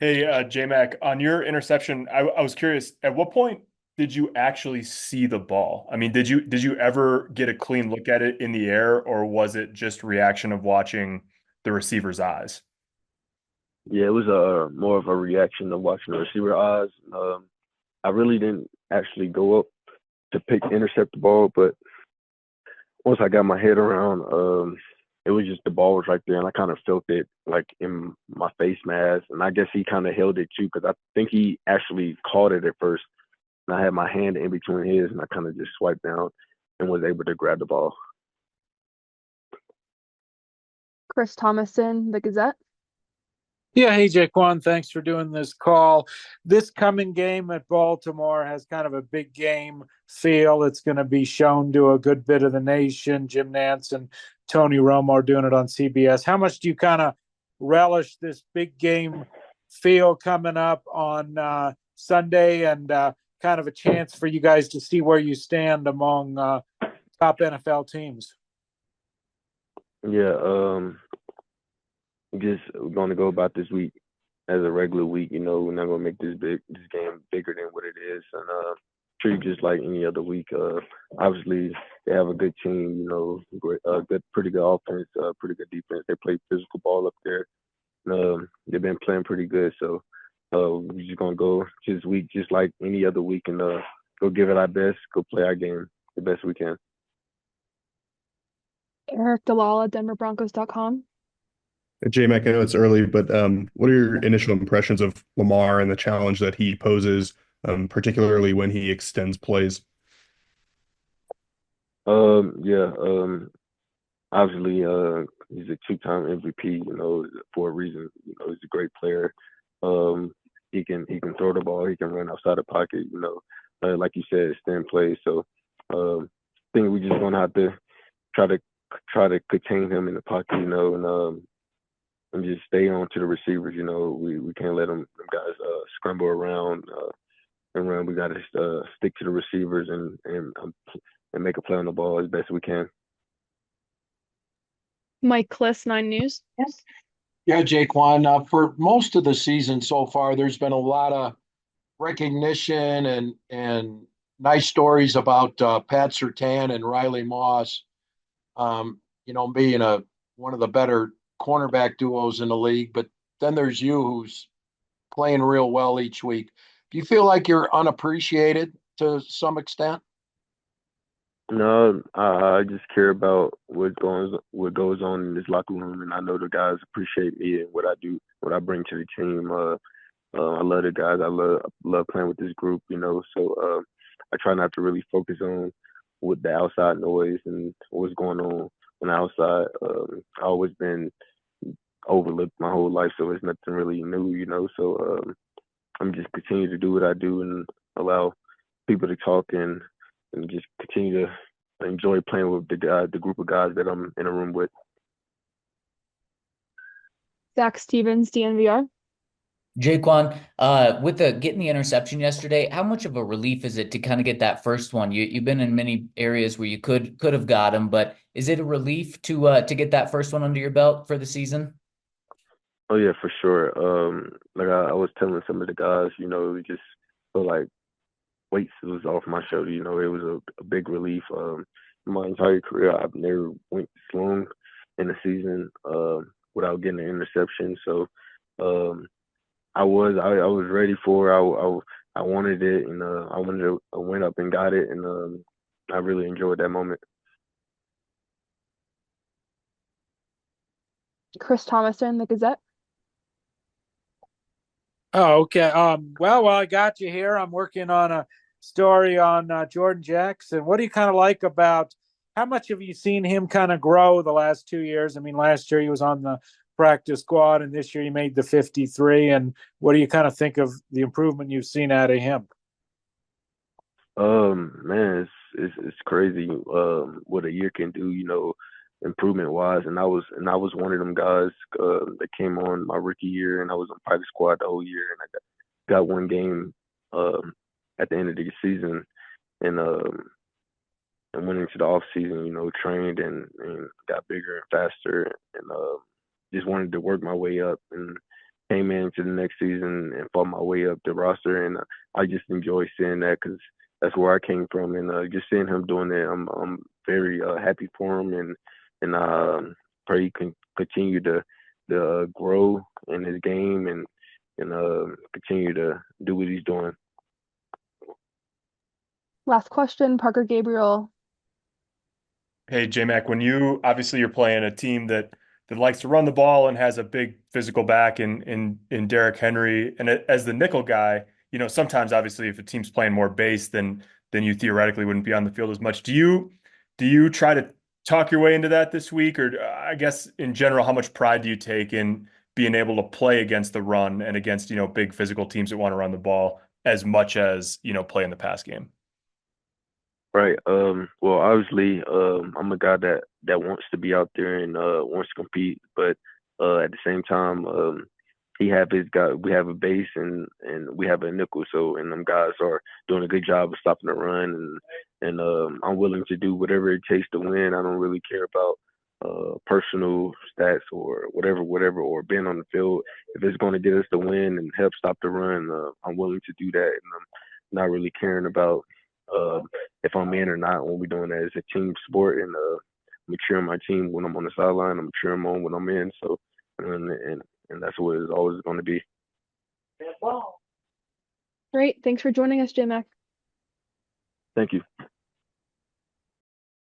Hey, J-Mac, on your interception, I was curious, at what point did you actually see the ball? I mean, did you ever get a clean look at it in the air, or was it just reaction of watching the receiver's eyes? Yeah, it was more of a reaction of watching the receiver eyes. I really didn't actually go up to intercept the ball, but once I got my head around, it was just the ball was right there, and I kind of felt it like in my face mask, and I guess he kind of held it too because I think he actually caught it at first, and I had my hand in between his, and I kind of just swiped down and was able to grab the ball. Chris Thomason, The Gazette. Yeah, hey Jaquan, thanks for doing this call. This coming game at Baltimore has kind of a big game feel. It's going to be shown to a good bit of the nation. Jim Nantz and Tony Romo are doing it on CBS. How much do you kind of relish this big game feel coming up on Sunday and kind of a chance for you guys to see where you stand among top NFL teams? Yeah, just going to go about this week as a regular week. We're not going to make this game bigger than what it is, and treat it just like any other week. Obviously, they have a good team. Great, pretty good offense, pretty good defense. They play physical ball up there. They've been playing pretty good, so we're just gonna go this week just like any other week, and go give it our best, go play our game the best we can. Eric Dalala, DenverBroncos.com. J-Mac, I know it's early, but what are your initial impressions of Lamar and the challenge that he poses, particularly when he extends plays? Yeah. Obviously, he's a two-time MVP. For a reason. He's a great player. He can throw the ball. He can run outside the pocket. Like you said, extend plays. So, I think we just gonna have to try to contain him in the pocket. And just stay on to the receivers. We can't let them guys scramble around and run. We got to stick to the receivers and make a play on the ball as best we can. Mike Kliss, 9 News. Yeah, Jaquan, for most of the season so far, there's been a lot of recognition and nice stories about Pat Surtain and Riley Moss, being one of the better cornerback duos in the league. But then there's you who's playing real well each week. Do you feel like you're unappreciated to some extent? No, I just care about what goes on in this locker room, and I know the guys appreciate me and what I do, what I bring to the team. I love the guys. I love playing with this group. So I try not to really focus on with the outside noise and what's going on the outside. I always been overlooked my whole life, so it's nothing really new. So I'm just continue to do what I do and allow people to talk and just continue to enjoy playing with the group of guys that I'm in a room with. Zach Stevens, DNVR. Jaquan, with the getting the interception yesterday, how much of a relief is it to kind of get that first one? You've been in many areas where you could have got him, but is it a relief to get that first one under your belt for the season? Oh yeah, for sure. Like I was telling some of the guys, it just felt like weights was off my shoulder. It was a big relief. My entire career, I've never went this long in a season without getting an interception. So I was ready for it. I wanted it, and I went up and got it, and I really enjoyed that moment. Chris Thomason, The Gazette. Oh, okay. Well, I got you here. I'm working on a story on Jordan Jackson. What do you kind of like about how much have you seen him kind of grow the last 2 years? I mean, last year he was on the practice squad, and this year he made the 53. And what do you kind of think of the improvement you've seen out of him? Man, it's crazy what a year can do. Improvement wise, and I was one of them guys that came on my rookie year, and I was on practice squad the whole year, and I got one game at the end of the season, and went into the off season, trained and got bigger and faster, and just wanted to work my way up and came into the next season and fought my way up the roster, and I just enjoy seeing that because that's where I came from, and just seeing him doing that, I'm very happy for him, and pray he can continue to grow in his game and continue to do what he's doing. Last question, Parker Gabriel. Hey, J-Mac, when you're playing a team that likes to run the ball and has a big physical back in Derrick Henry, and as the nickel guy, sometimes obviously if a team's playing more base, then you theoretically wouldn't be on the field as much. Do you try to talk your way into that this week, or I guess in general, how much pride do you take in being able to play against the run and against big physical teams that want to run the ball as much as play in the pass game? Right. Well, obviously, I'm a guy that wants to be out there and wants to compete, but at the same time, he have his guy. We have a base and we have a nickel. So, and them guys are doing a good job of stopping the run, and I'm willing to do whatever it takes to win. I don't really care about personal stats or whatever, or being on the field. If it's going to get us the win and help stop the run, I'm willing to do that, and I'm not really caring about if I'm in or not when we're doing that. It's a team sport, and I'm cheering my team when I'm on the sideline. I'm cheering them on when I'm in. So, and that's what it's always going to be. Great. Thanks for joining us, J-Mac. Thank you.